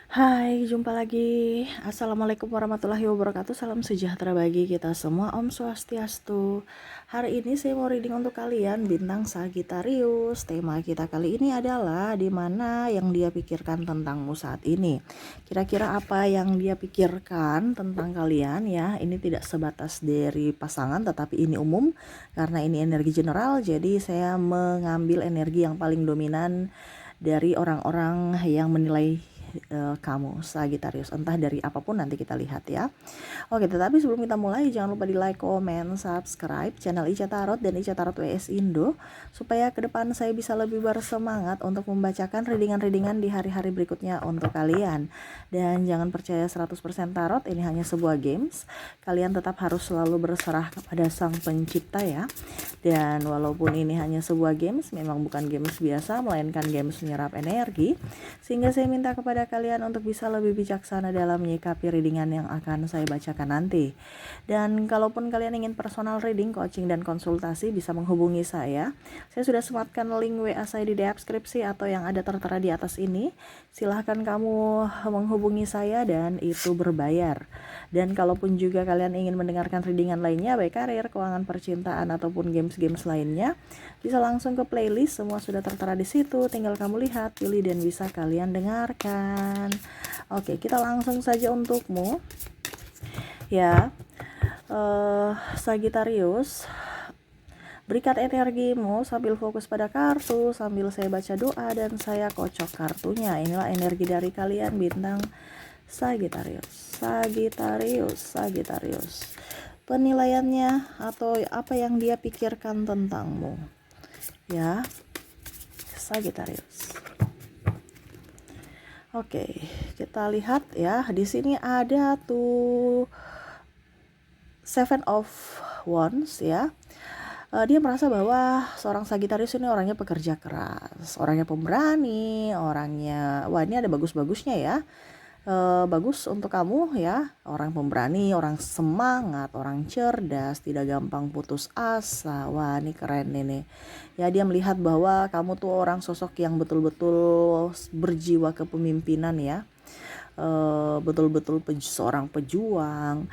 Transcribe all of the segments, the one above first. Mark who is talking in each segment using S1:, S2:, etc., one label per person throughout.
S1: Hai, jumpa lagi. Assalamualaikum warahmatullahi wabarakatuh. Salam sejahtera bagi kita semua. Om Swastiastu. Hari ini saya mau reading untuk kalian bintang Sagittarius. Tema kita kali ini adalah di mana yang dia pikirkan tentangmu saat ini. Kira-kira apa yang dia pikirkan tentang kalian ya? Ini tidak sebatas dari pasangan, tetapi ini umum karena ini energi general. Jadi saya mengambil energi yang paling dominan dari orang-orang yang menilai kamu Sagittarius, entah dari apapun nanti kita lihat ya. Oke, tetapi sebelum kita mulai jangan lupa di like, comment, subscribe channel Ica Tarot dan Ica Tarot WS Indo supaya ke depan saya bisa lebih bersemangat untuk membacakan readingan-readingan di hari-hari berikutnya untuk kalian. Dan jangan percaya 100% tarot, ini hanya sebuah games. Kalian tetap harus selalu berserah kepada Sang Pencipta ya. Dan walaupun ini hanya sebuah games, memang bukan games biasa melainkan games menyerap energi, sehingga saya minta kepada kalian untuk bisa lebih bijaksana dalam menyikapi readingan yang akan saya bacakan nanti. Dan kalaupun kalian ingin personal reading, coaching, dan konsultasi bisa menghubungi saya. Saya sudah sematkan link WA saya di deskripsi atau yang ada tertera di atas ini. Silahkan kamu menghubungi saya dan itu berbayar. Dan kalaupun juga kalian ingin mendengarkan readingan lainnya, baik karir, keuangan, percintaan, ataupun games-games lainnya, bisa langsung ke playlist, semua sudah tertera di situ. Tinggal kamu lihat, pilih, dan bisa kalian dengarkan. Oke, kita langsung saja untukmu. Ya, Sagittarius, berikan energimu sambil fokus pada kartu, sambil saya baca doa dan saya kocok kartunya. Inilah energi dari kalian bintang Sagittarius. Sagittarius. Penilaiannya atau apa yang dia pikirkan tentangmu. Ya, Sagittarius. Oke, kita lihat ya. Di sini ada tuh Seven of Wands ya. Dia merasa bahwa seorang Sagittarius ini orangnya pekerja keras, orangnya pemberani, orangnya, wah ini ada bagus-bagusnya ya. Bagus untuk kamu ya, orang pemberani, orang semangat, orang cerdas, tidak gampang putus asa. Wah ini keren ini ya. Dia melihat bahwa kamu tuh orang sosok yang betul-betul berjiwa kepemimpinan ya. Betul-betul seorang pejuang,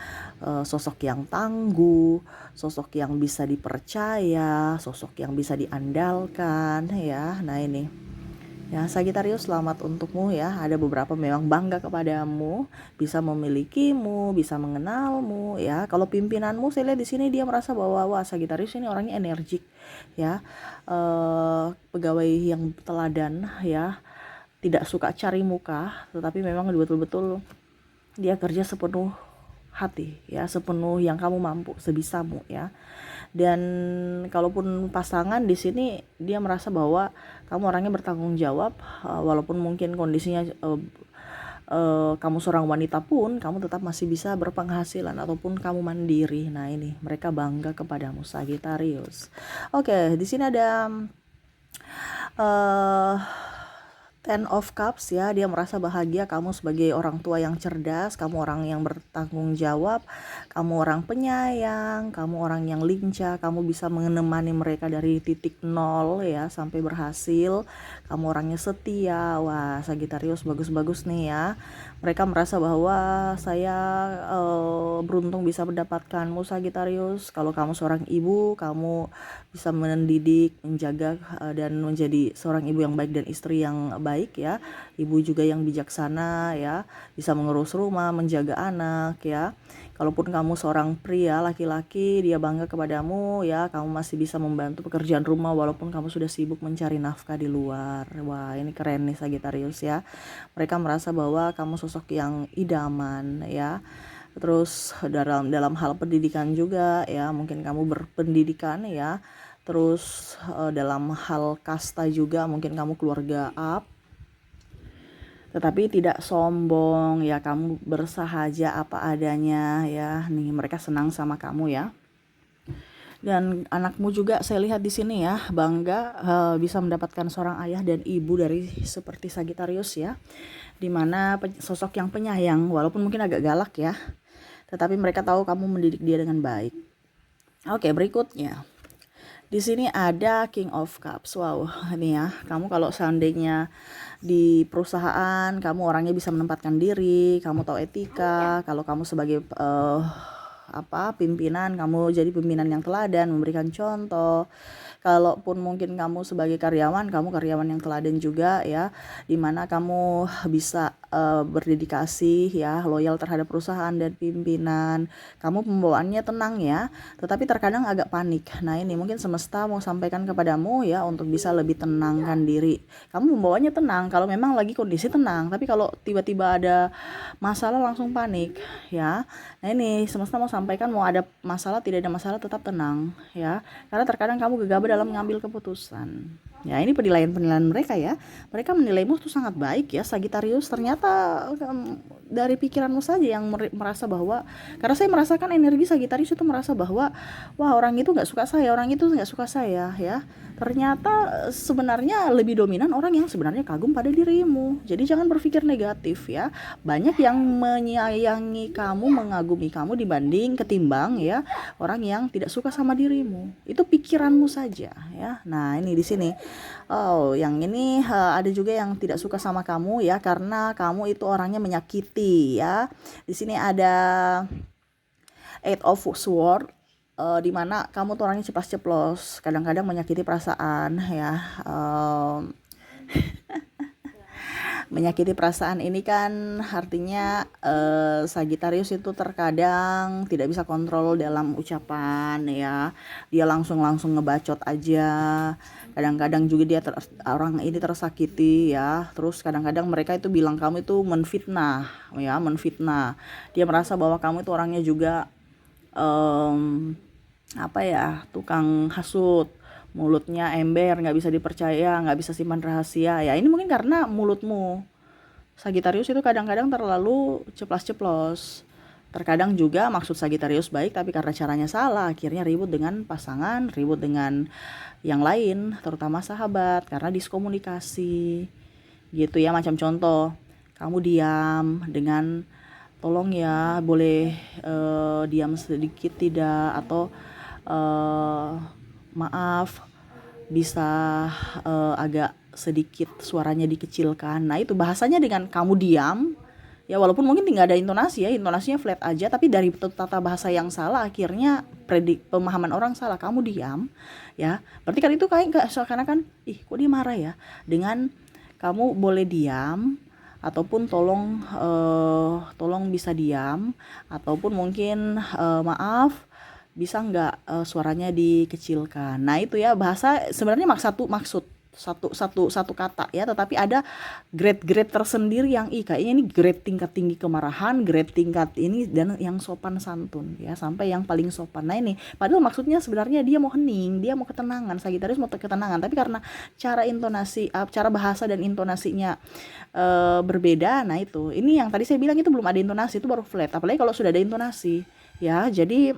S1: sosok yang tangguh, sosok yang bisa dipercaya, sosok yang bisa diandalkan ya. Nah ini ya, Sagittarius, selamat untukmu ya. Ada beberapa memang bangga kepadamu, bisa memilikimu, bisa mengenalmu ya. Kalau pimpinanmu saya lihat di sini dia merasa bahwa wah Sagittarius ini orangnya energik ya. Pegawai yang teladan ya. Tidak suka cari muka, tetapi memang betul-betul dia kerja sepenuh hati ya, sepenuh yang kamu mampu, sebisamu ya. Dan kalaupun pasangan di sini dia merasa bahwa kamu orangnya bertanggung jawab, walaupun mungkin kondisinya kamu seorang wanita pun kamu tetap masih bisa berpenghasilan ataupun kamu mandiri. Nah ini mereka bangga kepadamu Sagittarius. Oke, di sini ada Ten of Cups ya. Dia merasa bahagia kamu sebagai orang tua yang cerdas, kamu orang yang bertanggung jawab, kamu orang penyayang, kamu orang yang lincah, kamu bisa menemani mereka dari titik nol ya sampai berhasil. Kamu orangnya setia. Wah Sagittarius bagus-bagus nih ya. Mereka merasa bahwa saya beruntung bisa mendapatkanmu Sagittarius. Kalau kamu seorang ibu, kamu bisa mendidik, menjaga dan menjadi seorang ibu yang baik dan istri yang baik ya. Ibu juga yang bijaksana ya, bisa mengurus rumah, menjaga anak ya. Kalaupun kamu seorang pria laki-laki, dia bangga kepadamu ya, kamu masih bisa membantu pekerjaan rumah walaupun kamu sudah sibuk mencari nafkah di luar. Wah ini keren nih Sagittarius ya. Mereka merasa bahwa kamu sosok yang idaman ya. Terus dalam hal pendidikan juga ya, mungkin kamu berpendidikan ya. Terus dalam hal kasta juga mungkin kamu keluarga up, tetapi tidak sombong ya, kamu bersahaja apa adanya ya. Nih mereka senang sama kamu ya. Dan anakmu juga saya lihat di sini ya, bangga bisa mendapatkan seorang ayah dan ibu dari seperti Sagittarius ya. Dimana sosok yang penyayang walaupun mungkin agak galak ya, tetapi mereka tahu kamu mendidik dia dengan baik. Oke, berikutnya Di sini ada King of Cups. Wow, ini ya. Kamu kalau seandainya di perusahaan, kamu orangnya bisa menempatkan diri, kamu tahu etika. Kalau kamu sebagai pimpinan, kamu jadi pimpinan yang teladan, memberikan contoh. Kalaupun mungkin kamu sebagai karyawan, kamu karyawan yang teladan juga ya, dimana kamu bisa berdedikasi ya, loyal terhadap perusahaan dan pimpinan. Kamu pembawaannya tenang ya, tetapi terkadang agak panik. Nah ini mungkin semesta mau sampaikan kepadamu ya, untuk bisa lebih tenangkan diri. Kamu pembawaannya tenang kalau memang lagi kondisi tenang, tapi kalau tiba-tiba ada masalah langsung panik ya. Nah ini semesta mau sampaikan, mau ada masalah tidak ada masalah tetap tenang ya, karena terkadang kamu gegabah dalam mengambil keputusan. Ya ini penilaian mereka ya, mereka menilaimu tuh sangat baik ya Sagitarius. Ternyata dari pikiranmu saja yang merasa bahwa, karena saya merasakan energi Sagitarius itu merasa bahwa wah orang itu nggak suka saya, orang itu nggak suka saya ya. Ternyata sebenarnya lebih dominan orang yang sebenarnya kagum pada dirimu. Jadi jangan berpikir negatif ya. Banyak yang menyayangi kamu, mengagumi kamu dibanding ketimbang ya orang yang tidak suka sama dirimu. Itu pikiranmu saja ya. Nah, ini di sini. Oh, yang ini ada juga yang tidak suka sama kamu ya, karena kamu itu orangnya menyakiti ya. Di sini ada Eight of Sword, di mana kamu tuh orangnya ceplas-ceplos, kadang-kadang menyakiti perasaan ya. Menyakiti perasaan ini kan artinya Sagitarius itu terkadang tidak bisa kontrol dalam ucapan ya. Dia langsung ngebacot aja. Kadang-kadang juga dia orang ini tersakiti ya. Terus kadang-kadang mereka itu bilang kamu itu menfitnah ya, menfitnah. Dia merasa bahwa kamu itu orangnya juga tukang hasut, mulutnya ember, nggak bisa dipercaya, nggak bisa simpan rahasia ya. Ini mungkin karena mulutmu Sagitarius itu kadang-kadang terlalu ceplas-ceplos. Terkadang juga maksud Sagitarius baik, tapi karena caranya salah, akhirnya ribut dengan pasangan, ribut dengan yang lain, terutama sahabat, karena diskomunikasi gitu ya. Macam contoh, kamu diam dengan tolong ya, boleh diam sedikit tidak, atau maaf bisa agak sedikit suaranya dikecilkan. Nah itu bahasanya dengan kamu diam ya, walaupun mungkin tidak ada intonasi ya, intonasinya flat aja, tapi dari tata bahasa yang salah akhirnya pemahaman orang salah. Kamu diam ya, berarti kan itu kayak seakan-akan ih kok dia marah ya. Dengan kamu boleh diam, ataupun tolong bisa diam, ataupun mungkin maaf bisa nggak suaranya dikecilkan. Nah itu ya, bahasa sebenarnya satu kata ya, tetapi ada grade tersendiri yang kayaknya ini grade tingkat tinggi kemarahan, grade tingkat ini, dan yang sopan santun ya, sampai yang paling sopan. Nah ini padahal maksudnya sebenarnya dia mau hening, dia mau ketenangan, Sagitarius mau ketenangan, tapi karena cara intonasi, cara bahasa dan intonasinya berbeda. Nah itu, ini yang tadi saya bilang itu belum ada intonasi, itu baru flat, apalagi kalau sudah ada intonasi ya. Jadi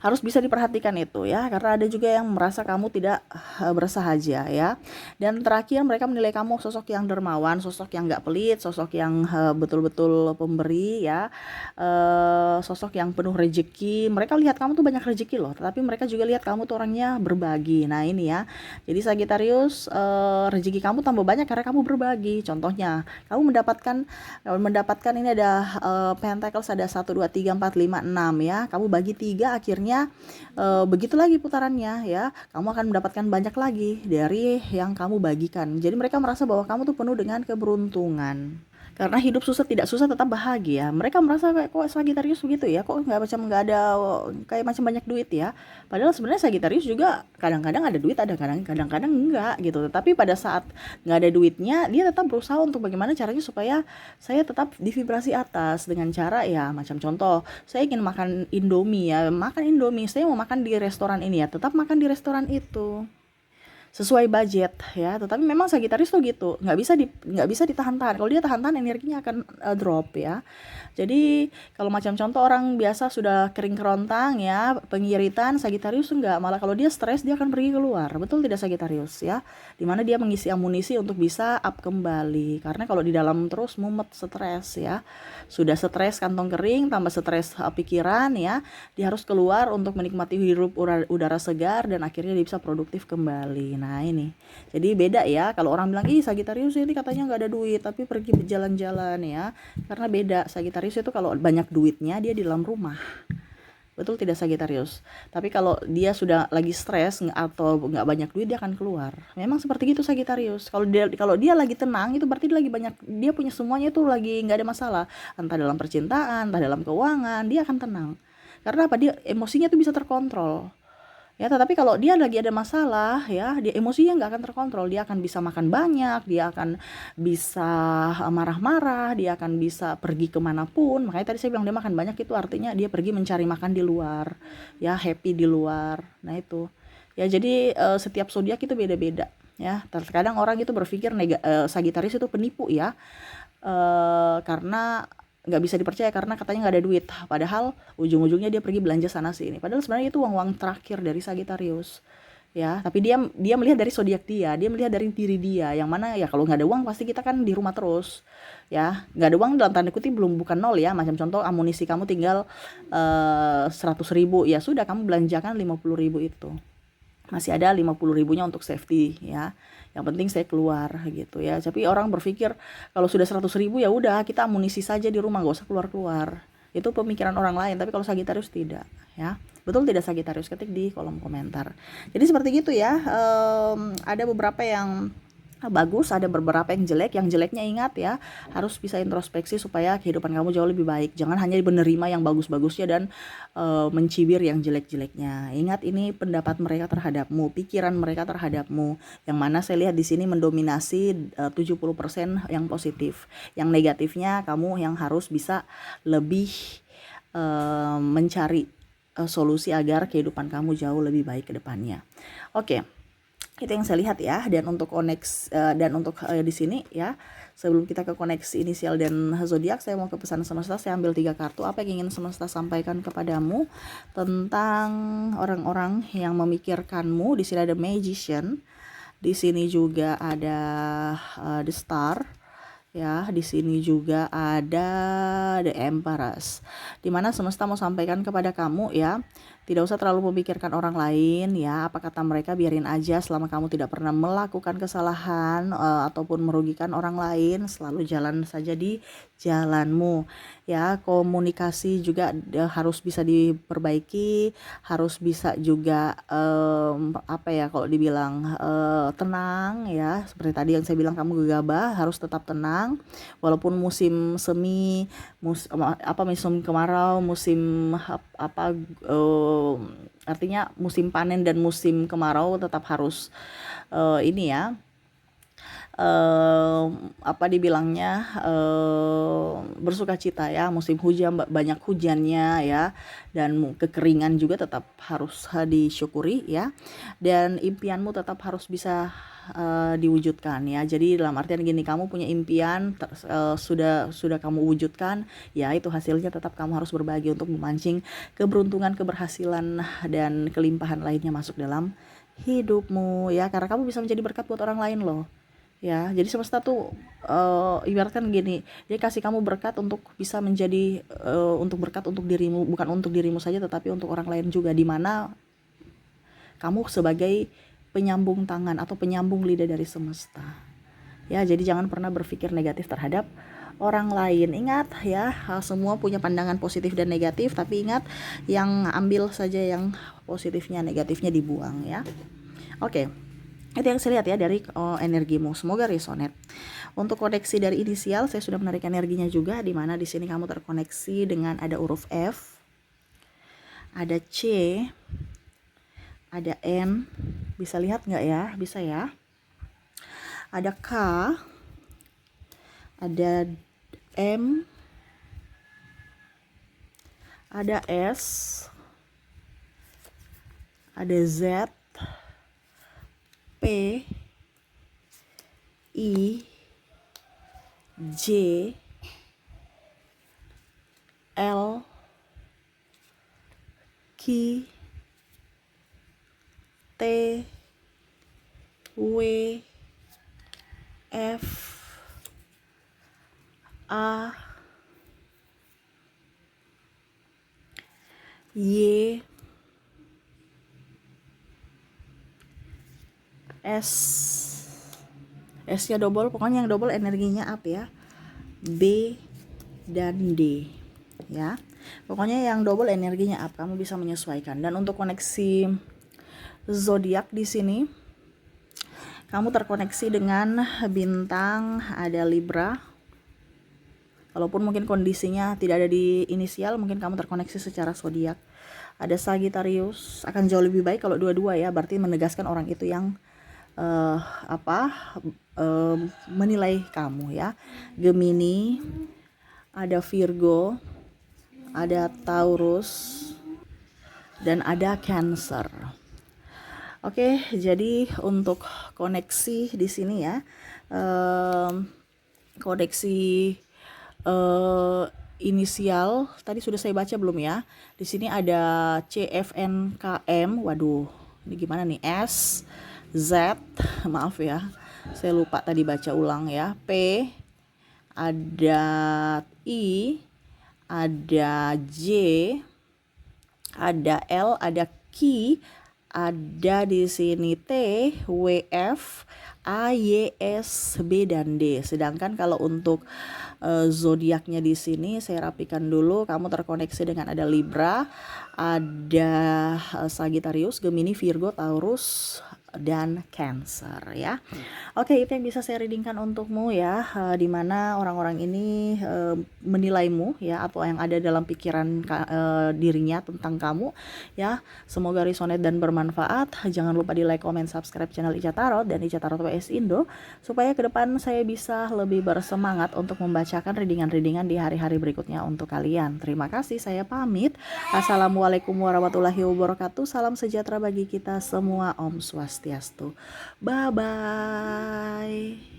S1: harus bisa diperhatikan itu ya, karena ada juga yang merasa kamu tidak bersahaja ya. Dan terakhir, mereka menilai kamu sosok yang dermawan, sosok yang gak pelit, sosok yang betul-betul pemberi ya, sosok yang penuh rezeki. Mereka lihat kamu tuh banyak rezeki loh, tetapi mereka juga lihat kamu tuh orangnya berbagi. Nah ini ya, jadi Sagitarius, rezeki kamu tambah banyak karena kamu berbagi. Contohnya, kamu mendapatkan ini ada Pentacles, ada 1, 2, 3, 4, 5, 6 ya. Kamu bagi 3, akhirnya begitu lagi putarannya ya, kamu akan mendapatkan banyak lagi dari yang kamu bagikan. Jadi mereka merasa bahwa kamu tuh penuh dengan keberuntungan, karena hidup susah tidak susah tetap bahagia. Mereka merasa kayak kok Sagitarius begitu ya, kok nggak ada kayak macam banyak duit ya. Padahal sebenarnya Sagitarius juga kadang-kadang ada duit, ada kadang-kadang enggak gitu. Tapi pada saat nggak ada duitnya, dia tetap berusaha untuk bagaimana caranya supaya saya tetap di vibrasi atas, dengan cara ya macam contoh, saya ingin makan Indomie ya, makan Indomie. Saya mau makan di restoran ini ya, tetap makan di restoran itu. sesuai budget ya. Tetapi memang Sagittarius tuh gitu, nggak bisa ditahan-tahan. Kalau dia tahan-tahan energinya akan drop ya. Jadi kalau macam contoh orang biasa sudah kering kerontang ya, pengiritan, Sagittarius enggak, malah kalau dia stres dia akan pergi keluar. Betul tidak Sagittarius ya? Dimana dia mengisi amunisi untuk bisa up kembali. Karena kalau di dalam terus mumet, stres ya. Sudah stres kantong kering, tambah stres pikiran ya, dia harus keluar untuk menikmati hirup udara segar dan akhirnya dia bisa produktif kembali. Nah ini, jadi beda ya. Kalau orang bilang, ih Sagittarius ini katanya nggak ada duit tapi pergi berjalan-jalan ya, karena beda. Sagittarius itu kalau banyak duitnya dia di dalam rumah. Betul tidak Sagittarius? Tapi kalau dia sudah lagi stres atau nggak banyak duit dia akan keluar. Memang seperti itu Sagittarius. Kalau dia lagi tenang itu berarti dia lagi banyak, dia punya semuanya itu lagi nggak ada masalah. Entah dalam percintaan, entah dalam keuangan, dia akan tenang. Karena apa? Dia emosinya tuh bisa terkontrol. Ya, tetapi kalau dia lagi ada masalah ya, dia emosinya nggak akan terkontrol. Dia akan bisa makan banyak, dia akan bisa marah-marah, dia akan bisa pergi kemanapun. Makanya tadi saya bilang dia makan banyak itu artinya dia pergi mencari makan di luar, ya happy di luar. Nah itu, ya jadi setiap zodiak itu beda-beda. Ya, terkadang orang itu berpikir Sagittarius itu penipu ya, karena nggak bisa dipercaya karena katanya nggak ada duit, padahal ujung-ujungnya dia pergi belanja sana sini, padahal sebenarnya itu uang-uang terakhir dari Sagittarius ya. Tapi dia melihat dari zodiak dia melihat dari diri dia, yang mana ya kalau nggak ada uang pasti kita kan di rumah terus ya. Nggak ada uang dalam tanda kutip belum, bukan nol ya, macam contoh amunisi kamu tinggal 100.000, ya sudah kamu belanjakan 50.000 itu, masih ada 50.000-nya untuk safety ya, yang penting saya keluar gitu ya. Tapi orang berpikir kalau sudah 100.000 ya udah kita amunisi saja di rumah, gak usah keluar-keluar. Itu pemikiran orang lain. Tapi kalau Sagittarius tidak ya. Betul tidak Sagittarius? Ketik di kolom komentar. Jadi seperti gitu ya. Ada beberapa yang bagus, ada beberapa yang jelek. Yang jeleknya ingat ya, harus bisa introspeksi supaya kehidupan kamu jauh lebih baik. Jangan hanya menerima yang bagus-bagusnya dan mencibir yang jelek-jeleknya. Ingat, ini pendapat mereka terhadapmu, pikiran mereka terhadapmu. Yang mana saya lihat di sini mendominasi 70% yang positif. Yang negatifnya kamu yang harus bisa lebih mencari solusi agar kehidupan kamu jauh lebih baik ke depannya. Oke. Itu yang saya lihat ya. Dan untuk di sini ya, sebelum kita ke koneksi inisial dan zodiak, saya mau ke pesan semesta. Saya ambil 3 kartu. Apa yang ingin semesta sampaikan kepadamu tentang orang-orang yang memikirkanmu? Di sini ada Magician, di sini juga ada The Star. Ya, di sini juga ada The Empress. Dimana semesta mau sampaikan kepada kamu ya, tidak usah terlalu memikirkan orang lain ya, apa kata mereka biarin aja. Selama kamu tidak pernah melakukan kesalahan ataupun merugikan orang lain, selalu jalan saja di jalanmu ya. Komunikasi juga harus bisa diperbaiki, harus bisa juga kalau dibilang tenang ya. Seperti tadi yang saya bilang, kamu gegabah, harus tetap tenang walaupun musim semi, musim kemarau, musim artinya musim panen dan musim kemarau tetap harus ini ya, bersukacita ya. Musim hujan banyak hujannya ya, dan kekeringan juga tetap harus disyukuri ya. Dan impianmu tetap harus bisa diwujudkan ya. Jadi dalam artian gini, kamu punya impian sudah kamu wujudkan ya, itu hasilnya tetap kamu harus berbagi untuk memancing keberuntungan, keberhasilan dan kelimpahan lainnya masuk dalam hidupmu ya, karena kamu bisa menjadi berkat buat orang lain loh ya. Jadi semesta tuh ibaratkan gini, dia kasih kamu berkat untuk bisa menjadi untuk berkat untuk dirimu, bukan untuk dirimu saja tetapi untuk orang lain juga, dimana kamu sebagai penyambung tangan atau penyambung lidah dari semesta ya. Jadi jangan pernah berpikir negatif terhadap orang lain. Ingat ya, semua punya pandangan positif dan negatif, tapi ingat, yang ambil saja yang positifnya, negatifnya dibuang ya. Oke. Itu yang saya lihat ya dari energimu. Semoga resonate. Untuk koneksi dari inisial, saya sudah menarik energinya juga, di mana di sini kamu terkoneksi dengan ada huruf F, ada C, ada N. Bisa lihat nggak ya? Bisa ya. Ada K, ada M, ada S, ada Z, P I J L Q T W F A Y S nya double, pokoknya yang double energinya up ya, B dan D ya, pokoknya yang double energinya up, kamu bisa menyesuaikan. Dan untuk koneksi zodiak di sini kamu terkoneksi dengan bintang ada Libra, walaupun mungkin kondisinya tidak ada di inisial, mungkin kamu terkoneksi secara zodiak. Ada Sagittarius, akan jauh lebih baik kalau dua-dua ya, berarti menegaskan orang itu yang menilai kamu ya. Gemini, ada Virgo, ada Taurus, dan ada Cancer. Oke, jadi untuk koneksi di sini ya, koneksi inisial tadi sudah saya baca belum ya? Di sini ada CFNKM, waduh, ini gimana nih? S, Z, maaf ya, saya lupa tadi baca ulang ya. P, ada I, ada J, ada L, ada Q, ada di sini T, W, F, A, Y, S, B, dan D. Sedangkan kalau untuk zodiaknya di sini saya rapikan dulu. Kamu terkoneksi dengan ada Libra, ada Sagittarius, Gemini, Virgo, Taurus, dan Cancer ya. Oke, itu yang bisa saya readingkan untukmu ya, dimana orang-orang ini menilaimu ya, atau yang ada dalam pikiran dirinya tentang kamu ya. Semoga resonate dan bermanfaat. Jangan lupa di like, comment, subscribe channel Ica Tarot dan Ica Tarot WS Indo, supaya ke depan saya bisa lebih bersemangat untuk membacakan readingan-readingan di hari-hari berikutnya untuk kalian. Terima kasih, saya pamit. Assalamualaikum warahmatullahi wabarakatuh. Salam sejahtera bagi kita semua. Om Swastiastu. Bye bye.